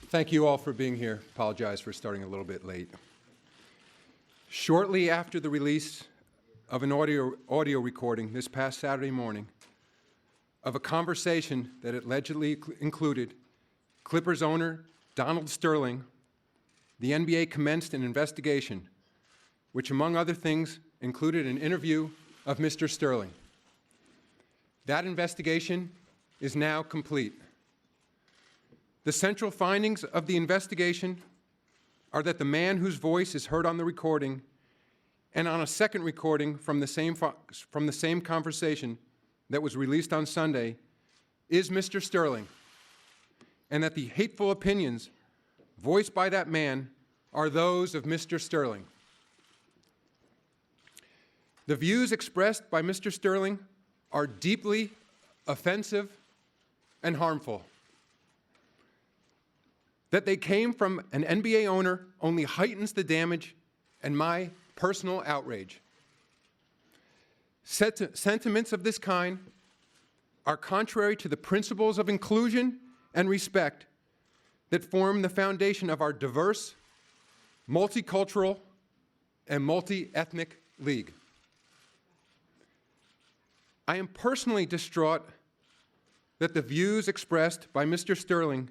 Thank you all for being here. Apologize for starting a little bit late. Shortly after the release of an audio recording this past Saturday morning of a conversation that allegedly included Clippers owner Donald Sterling, the NBA commenced an investigation, which among other things included an interview of Mr. Sterling. That investigation is now complete. The central findings of the investigation are that the man whose voice is heard on the recording and on a second recording from the same conversation that was released on Sunday is Mr. Sterling, and that the hateful opinions voiced by that man are those of Mr. Sterling. The views expressed by Mr. Sterling are deeply offensive and harmful. That they came from an NBA owner only heightens the damage and my personal outrage. Sentiments of this kind are contrary to the principles of inclusion and respect that form the foundation of our diverse, multicultural, and multi-ethnic league. I am personally distraught that the views expressed by Mr. Sterling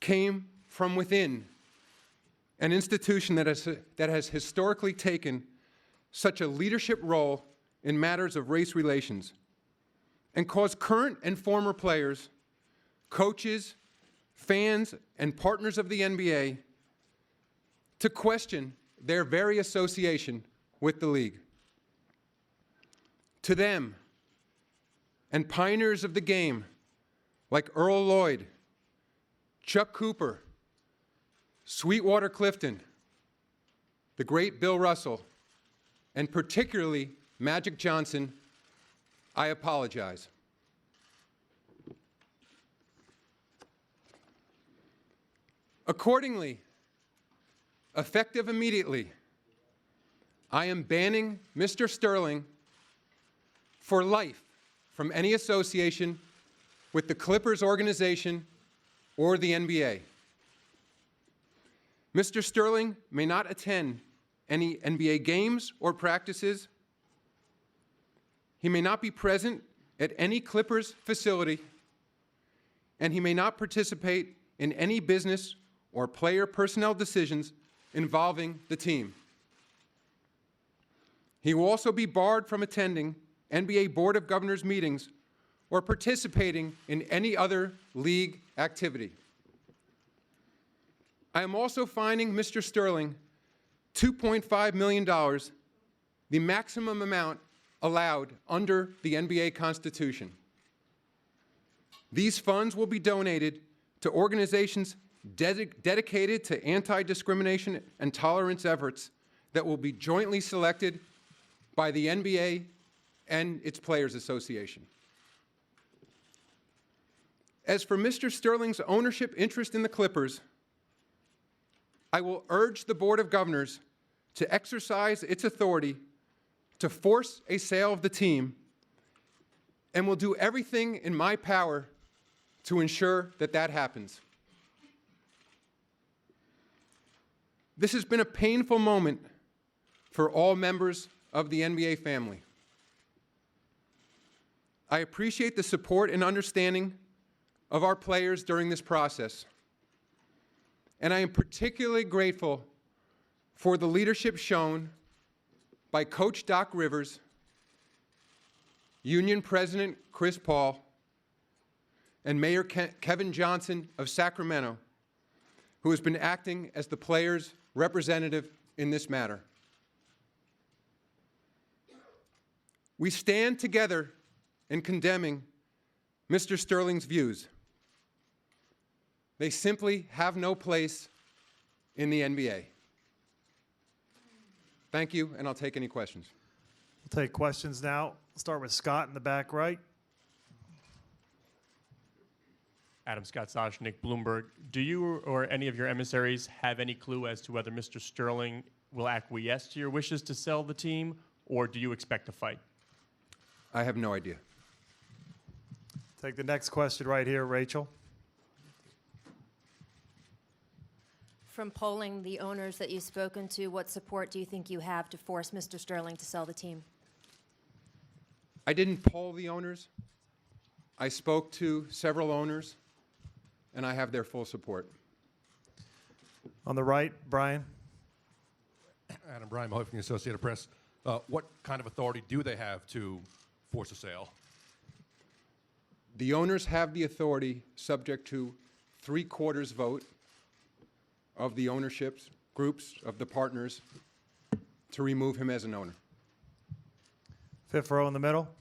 came from within an institution that has historically taken such a leadership role in matters of race relations and caused current and former players, coaches, fans, and partners of the NBA to question their very association with the league. To them, and pioneers of the game like Earl Lloyd, Chuck Cooper, Sweetwater Clifton, the great Bill Russell, and particularly Magic Johnson, I apologize. Accordingly, effective immediately, I am banning Mr. Sterling for life from any association with the Clippers organization or the NBA. Mr. Sterling may not attend any NBA games or practices. He may not be present at any Clippers facility, and he may not participate in any business or player personnel decisions involving the team. He will also be barred from attending NBA Board of Governors meetings or participating in any other league activity. I am also fining Mr. Sterling $2.5 million, the maximum amount allowed under the NBA Constitution. These funds will be donated to organizations dedicated to anti-discrimination and tolerance efforts that will be jointly selected by the NBA and its Players Association. As for Mr. Sterling's ownership interest in the Clippers, I will urge the Board of Governors to exercise its authority to force a sale of the team, and will do everything in my power to ensure that that happens. This has been a painful moment for all members of the NBA family. I appreciate the support and understanding of our players during this process, and I am particularly grateful for the leadership shown by Coach Doc Rivers, Union President Chris Paul, and Mayor Kevin Johnson of Sacramento, who has been acting as the players' representative in this matter. We stand together in condemning Mr. Sterling's views. They simply have no place in the NBA. Thank you, and I'll take any questions. We'll take questions now. We'll start with Scott in the back right. Adam Scott Soshnick, Bloomberg. Do you or any of your emissaries have any clue as to whether Mr. Sterling will acquiesce to your wishes to sell the team, or do you expect a fight? I have no idea. Take the next question right here, Rachel. from polling the owners that you've spoken to, what support do you think you have to force Mr. Sterling to sell the team? I didn't poll the owners. I spoke to several owners, and I have their full support. On the right, Brian. Adam Bryan, Mahoney from the Associated Press. What kind of authority do they have to force a sale? The owners have the authority, subject to 3/4 vote of the ownership groups of the partners, to remove him as an owner. Fifth row in the middle.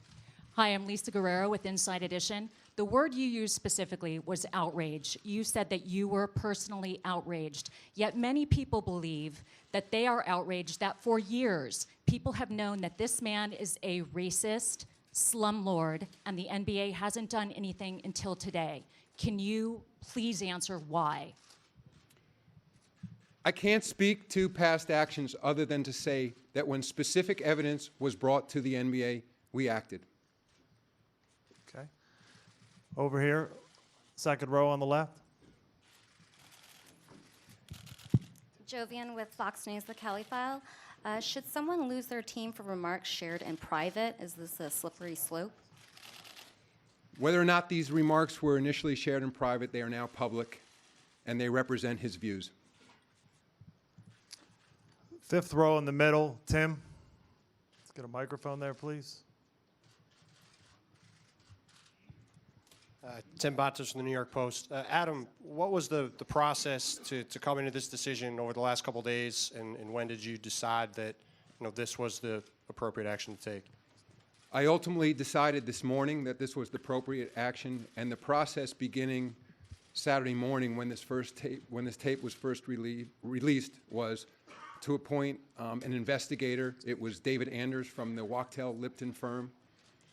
Hi, I'm Lisa Guerrero with Inside Edition. The word you used specifically was outrage. You said that you were personally outraged. Yet many people believe that they are outraged that for years people have known that this man is a racist slumlord and the NBA hasn't done anything until today. Can you please answer why? I can't speak to past actions other than to say that when specific evidence was brought to the NBA, we acted. Okay. Over here, second row on the left. Jovian with Fox News, The Kelly File. Should someone lose their team for remarks shared in private? Is this a slippery slope? Whether or not these remarks were initially shared in private, they are now public, and they represent his views. Fifth row in the middle, Tim. Let's get a microphone there, please. Tim Bontas from the New York Post. Adam, what was the process to come into this decision over the last couple of days, and when did you decide that this was the appropriate action to take? I ultimately decided this morning that this was the appropriate action, and the process beginning Saturday morning when this tape was first released was to appoint an investigator. It was David Anders from the Wachtell Lipton firm.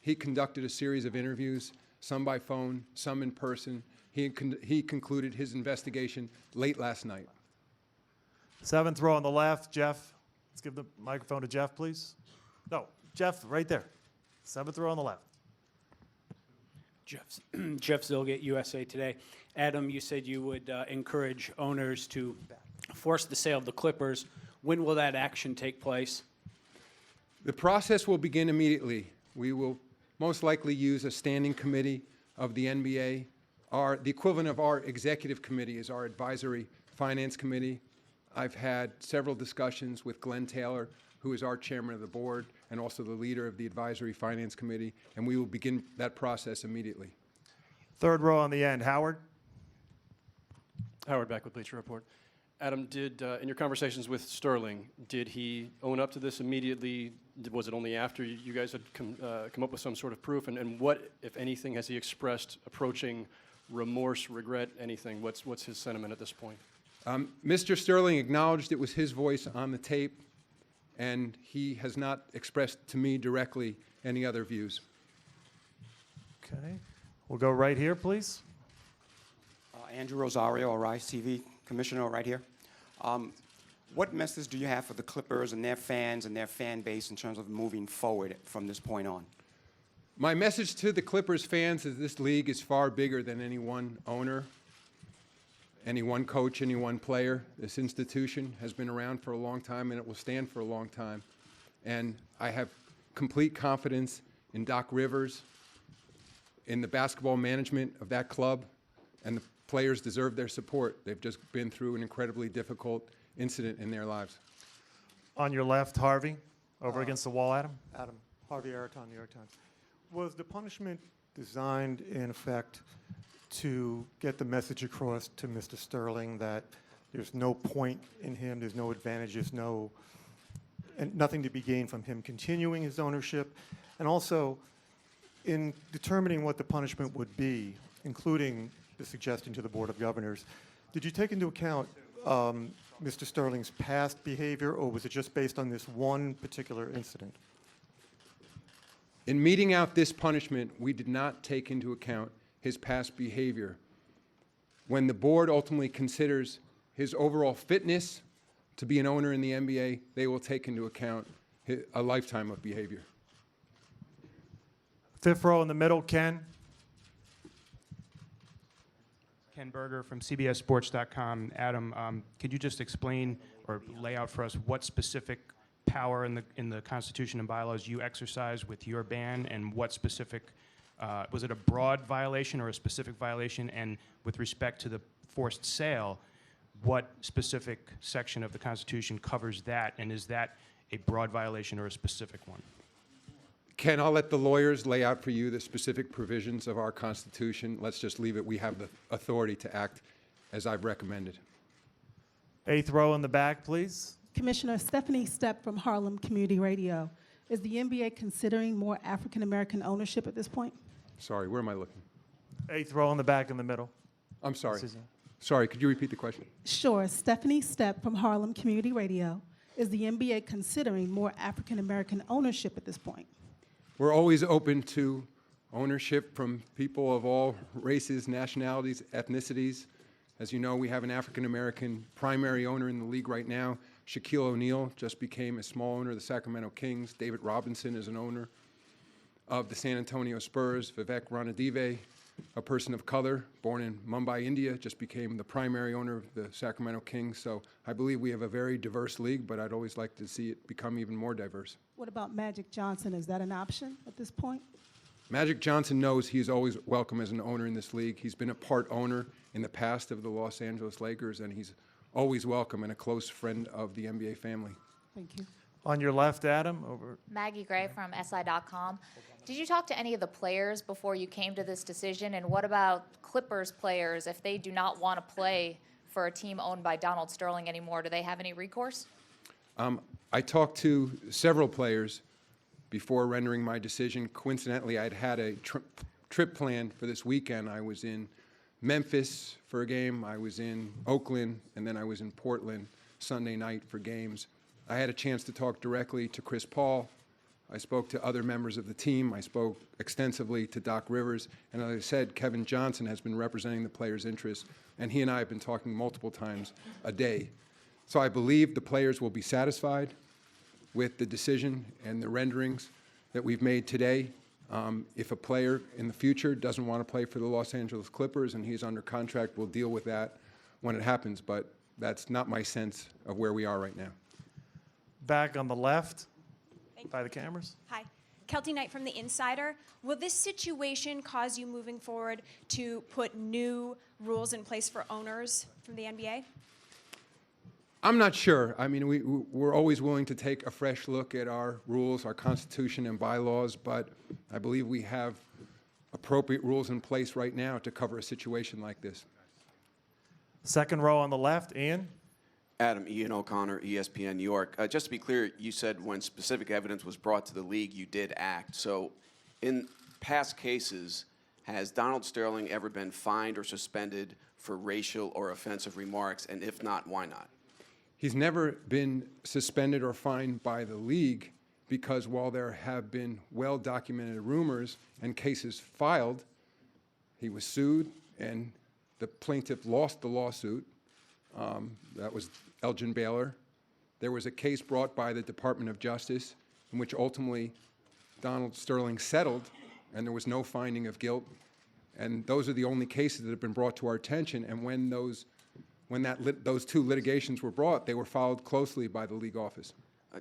He conducted a series of interviews, some by phone, some in person. He concluded his investigation late last night. Seventh row on the left, Jeff. Let's give the microphone to Jeff, please. No, Jeff, right there. Seventh row on the left. Jeff Zilgate, USA Today. Adam, you said you would encourage owners to force the sale of the Clippers. When will that action take place? The process will begin immediately. We will most likely use a standing committee of the NBA. The equivalent of our executive committee is our advisory finance committee. I've had several discussions with Glenn Taylor, who is our chairman of the board and also the leader of the advisory finance committee, and we will begin that process immediately. Third row on the end, Howard. Howard back with Bleacher Report. Adam, in your conversations with Sterling, did he own up to this immediately? Was it only after you guys had come up with some sort of proof? And what, if anything, has he expressed approaching remorse, regret, anything? What's his sentiment at this point? Mr. Sterling acknowledged it was his voice on the tape, and he has not expressed to me directly any other views. Okay. We'll go right here, please. Andrew Rosario, Arise TV Commissioner, right here. What message do you have for the Clippers and their fans and their fan base in terms of moving forward from this point on? My message to the Clippers fans is this league is far bigger than any one owner, any one coach, any one player. This institution has been around for a long time, and it will stand for a long time. And I have complete confidence in Doc Rivers, in the basketball management of that club, and the players deserve their support. They've just been through an incredibly difficult incident in their lives. On your left, Harvey, over against the wall, Adam. Adam, Harvey Araton, New York Times. Was the punishment designed, in effect, to get the message across to Mr. Sterling that there's no point in him, there's no advantage, and nothing to be gained from him continuing his ownership? And also, in determining what the punishment would be, including the suggestion to the Board of Governors, did you take into account Mr. Sterling's past behavior, or was it just based on this one particular incident? In meting out this punishment, we did not take into account his past behavior. When the board ultimately considers his overall fitness to be an owner in the NBA, they will take into account a lifetime of behavior. Fifth row in the middle, Ken. Ken Berger from CBSSports.com. Adam, could you just explain or lay out for us what specific power in the Constitution and bylaws you exercise with your ban, and what specific, was it a broad violation or a specific violation? And with respect to the forced sale, what specific section of the Constitution covers that, and is that a broad violation or a specific one? Ken, I'll let the lawyers lay out for you the specific provisions of our Constitution. Let's just leave it. We have the authority to act as I've recommended. 8th row in the back, please. Commissioner Stephanie Stepp from Harlem Community Radio. Is the NBA considering more African American ownership at this point? Sorry, where am I looking? 8th row in the back in the middle. I'm sorry. Susan. Sorry, could you repeat the question? Sure. Stephanie Stepp from Harlem Community Radio. Is the NBA considering more African American ownership at this point? We're always open to ownership from people of all races, nationalities, ethnicities. As you know, we have an African-American primary owner in the league right now. Shaquille O'Neal just became a small owner of the Sacramento Kings. David Robinson is an owner of the San Antonio Spurs. Vivek Ranadive, a person of color, born in Mumbai, India, just became the primary owner of the Sacramento Kings. So I believe we have a very diverse league, but I'd always like to see it become even more diverse. What about Magic Johnson? Is that an option at this point? Magic Johnson knows he's always welcome as an owner in this league. He's been a part owner in the past of the Los Angeles Lakers, and he's always welcome and a close friend of the NBA family. Thank you. On your left, Adam, over. Maggie Gray from SI.com. Did you talk to any of the players before you came to this decision? And what about Clippers players? If they do not want to play for a team owned by Donald Sterling anymore, do they have any recourse? I talked to several players before rendering my decision. Coincidentally, I'd had a trip planned for this weekend. I was in Memphis for a game, I was in Oakland, and then I was in Portland Sunday night for games. I had a chance to talk directly to Chris Paul. I spoke to other members of the team. I spoke extensively to Doc Rivers. And as I said, Kevin Johnson has been representing the players' interests, and he and I have been talking multiple times a day. So I believe the players will be satisfied with the decision and the renderings that we've made today. If a player in the future doesn't want to play for the Los Angeles Clippers and he's under contract, we'll deal with that when it happens. But that's not my sense of where we are right now. Back on the left, by the cameras. Hi. Kelty Knight from The Insider. Will this situation cause you moving forward to put new rules in place for owners from the NBA? I'm not sure. I mean, we're always willing to take a fresh look at our rules, our Constitution and bylaws, but I believe we have appropriate rules in place right now to cover a situation like this. Second row on the left, Ian. Adam, Ian O'Connor, ESPN New York. Just to be clear, you said when specific evidence was brought to the league, you did act. So in past cases, has Donald Sterling ever been fined or suspended for racial or offensive remarks? And if not, why not? He's never been suspended or fined by the league because while there have been well-documented rumors and cases filed, he was sued and the plaintiff lost the lawsuit. That was Elgin Baylor. There was a case brought by the Department of Justice in which ultimately Donald Sterling settled and there was no finding of guilt. And those are the only cases that have been brought to our attention. And when those two litigations were brought, they were followed closely by the league office.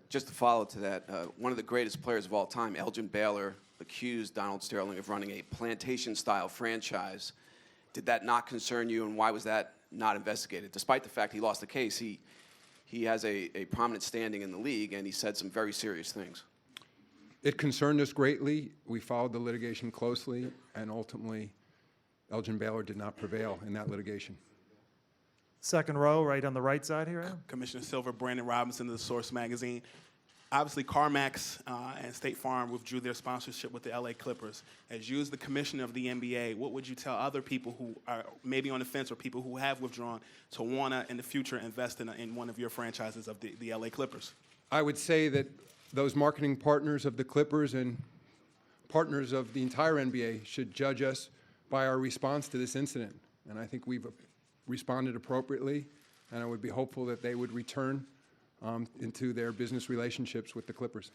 Just to follow to that, one of the greatest players of all time, Elgin Baylor, accused Donald Sterling of running a plantation-style franchise. Did that not concern you, and why was that not investigated? Despite the fact he lost the case, he has a prominent standing in the league, and he said some very serious things. It concerned us greatly. We followed the litigation closely, and ultimately, Elgin Baylor did not prevail in that litigation. Second row, right on the right side here, Adam. Commissioner Silver, Brandon Robinson of the Source magazine. Obviously, CarMax and State Farm withdrew their sponsorship with the LA Clippers. As you as the commissioner of the NBA, what would you tell other people who are maybe on the fence or people who have withdrawn to want to, in the future, invest in one of your franchises of the LA Clippers? I would say that those marketing partners of the Clippers and partners of the entire NBA should judge us by our response to this incident. And I think we've responded appropriately, and I would be hopeful that they would return into their business relationships with the Clippers.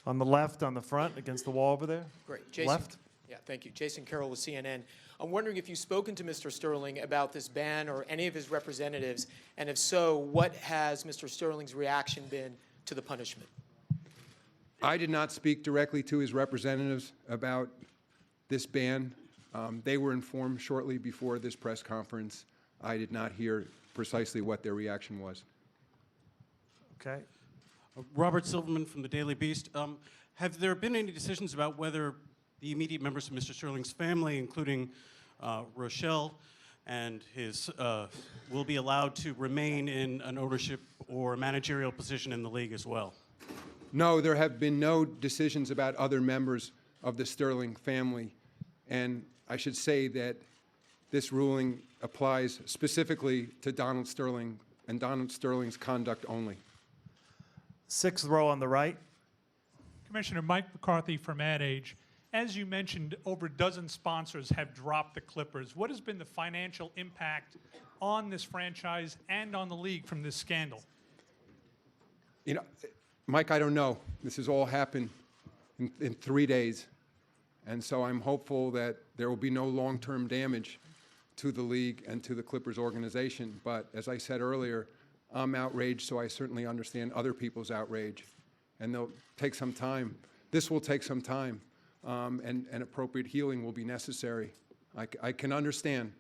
On the left, on the front, against the wall over there. Great. Jason, Left. Yeah, thank you. Jason Carroll with CNN. I'm wondering if you've spoken to Mr. Sterling about this ban or any of his representatives, and if so, what has Mr. Sterling's reaction been to the punishment? I did not speak directly to his representatives about this ban. They were informed shortly before this press conference. I did not hear precisely what their reaction was. Okay. Robert Silverman from the Daily Beast. Have there been any decisions about whether the immediate members of Mr. Sterling's family, including Rochelle and his, will be allowed to remain in an ownership or managerial position in the league as well? No, there have been no decisions about other members of the Sterling family. And I should say that this ruling applies specifically to Donald Sterling and Donald Sterling's conduct only. 6th row on the right. Commissioner Mike McCarthy from Ad Age. As you mentioned, over a dozen sponsors have dropped the Clippers. What has been the financial impact on this franchise and on the league from this scandal? You know, Mike, I don't know. This has all happened in 3 days. And so I'm hopeful that there will be no long-term damage to the league and to the Clippers organization. But as I said earlier, I'm outraged, so I certainly understand other people's outrage. And they'll take some time. This will take some time, and appropriate healing will be necessary. I can understand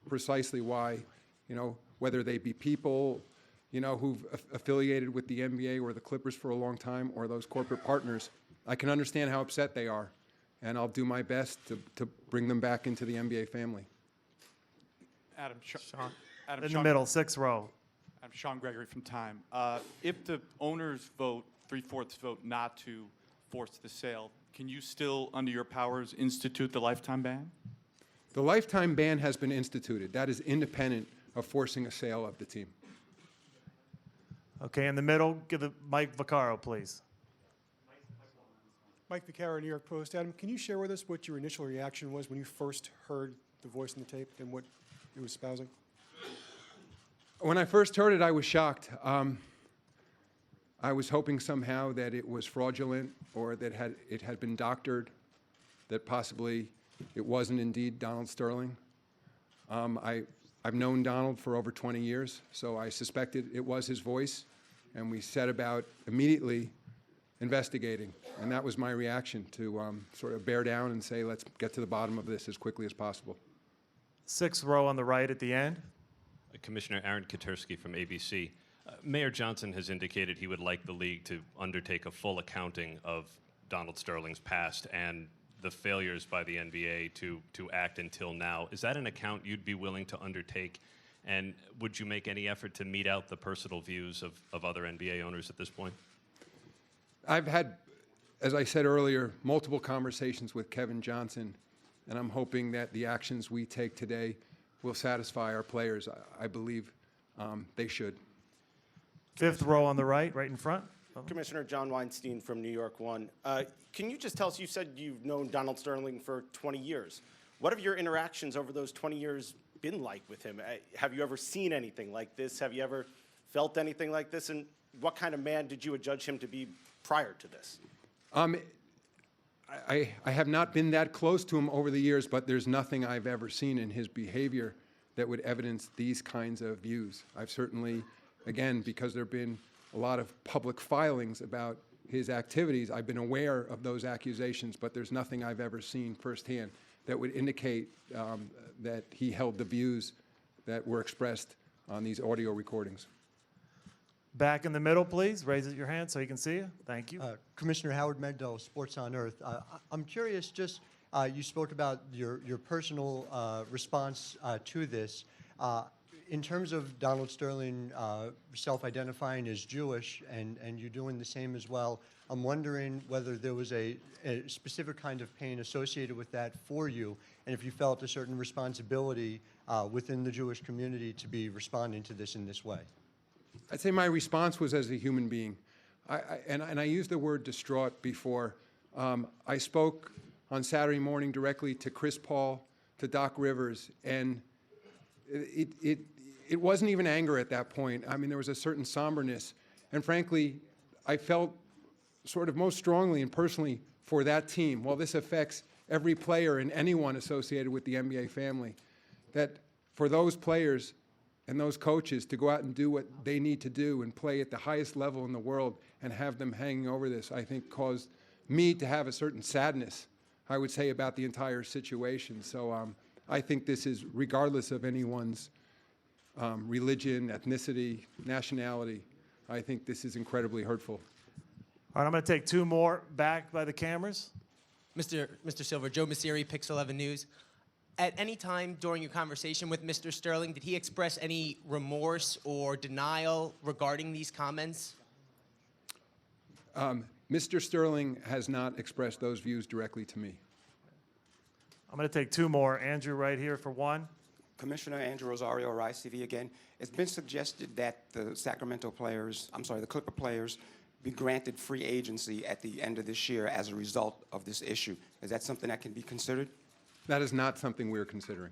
precisely why, you know, whether they be people, you know, who've affiliated with the NBA or the Clippers for a long time, or those corporate partners. I can understand how upset they are, and I'll do my best to bring them back into the NBA family. Adam, In the middle, 6th row. I'm Sean Gregory from Time. If the owners vote 3/4 vote not to force the sale, can you still, under your powers, institute the lifetime ban? The lifetime ban has been instituted. That is independent of forcing a sale of the team. Okay, in the middle, give the Mike Vaccaro, please. Mike Vaccaro, New York Post. Adam, can you share with us what your initial reaction was when you first heard the voice in the tape and what it was espousing? When I first heard it, I was shocked. I was hoping somehow that it was fraudulent or that it had been doctored, that possibly it wasn't indeed Donald Sterling. I've known Donald for over 20 years, so I suspected it was his voice, and we set about immediately investigating. And that was my reaction, to sort of bear down and say, let's get to the bottom of this as quickly as possible. 6th row on the right at the end. Commissioner Aaron Katersky from ABC. Mayor Johnson has indicated he would like the league to undertake a full accounting of Donald Sterling's past and the failures by the NBA to act until now. Is that an account you'd be willing to undertake? And would you make any effort to mete out the personal views of other NBA owners at this point? I've had, as I said earlier, multiple conversations with Kevin Johnson, and I'm hoping that the actions we take today will satisfy our players. I believe they should. 5th row on the right in front. Commissioner John Weinstein from New York One. Can you just tell us, you said you've known Donald Sterling for 20 years. What have your interactions over those 20 years been like with him? Have you ever seen anything like this? Have you ever felt anything like this? And what kind of man did you judge him to be prior to this? I have not been that close to him over the years, but there's nothing I've ever seen in his behavior that would evidence these kinds of views. I've certainly, again, because there have been a lot of public filings about his activities, I've been aware of those accusations, but there's nothing I've ever seen firsthand that would indicate that he held the views that were expressed on these audio recordings. Back in the middle, please. Raise your hand so you can see you. Thank you. Commissioner Howard Mendel, Sports on Earth. I'm curious, just you spoke about your personal response to this. In terms of Donald Sterling self-identifying as Jewish and you doing the same as well, I'm wondering whether there was a specific kind of pain associated with that for you, and if you felt a certain responsibility within the Jewish community to be responding to this in this way. I'd say my response was as a human being. I used the word distraught before. I spoke on Saturday morning directly to Chris Paul, to Doc Rivers, and it wasn't even anger at that point. I mean, there was a certain somberness. And frankly, I felt sort of most strongly and personally for that team. While this affects every player and anyone associated with the NBA family, that for those players and those coaches to go out and do what they need to do and play at the highest level in the world and have them hanging over this, I think caused me to have a certain sadness, I would say, about the entire situation. So I think this is, regardless of anyone's religion, ethnicity, nationality, I think this is incredibly hurtful. All right, I'm going to take two more back by the cameras. Mr. Silver, Joe Messeri, Pix 11 News. At any time during your conversation with Mr. Sterling, did he express any remorse or denial regarding these comments? Mr. Sterling has not expressed those views directly to me. I'm going to take two more. Andrew, right here for one. Commissioner Andrew Rosario, Rise TV again. It's been suggested that the the Clipper players, be granted free agency at the end of this year as a result of this issue. Is that something that can be considered? That is not something we're considering.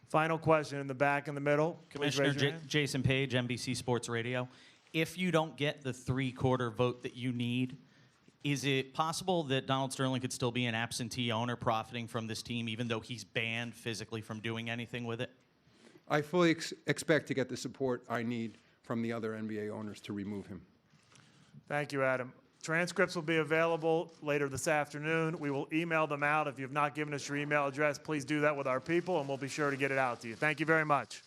Final question in the back in the middle. Please Commissioner raise your hand. Jason Page, NBC Sports Radio. If you don't get the three-quarter vote that you need, is it possible that Donald Sterling could still be an absentee owner profiting from this team, even though he's banned physically from doing anything with it? I fully expect to get the support I need from the other NBA owners to remove him. Thank you, Adam. Transcripts will be available later this afternoon. We will email them out. If you have not given us your email address, please do that with our people, and we'll be sure to get it out to you. Thank you very much.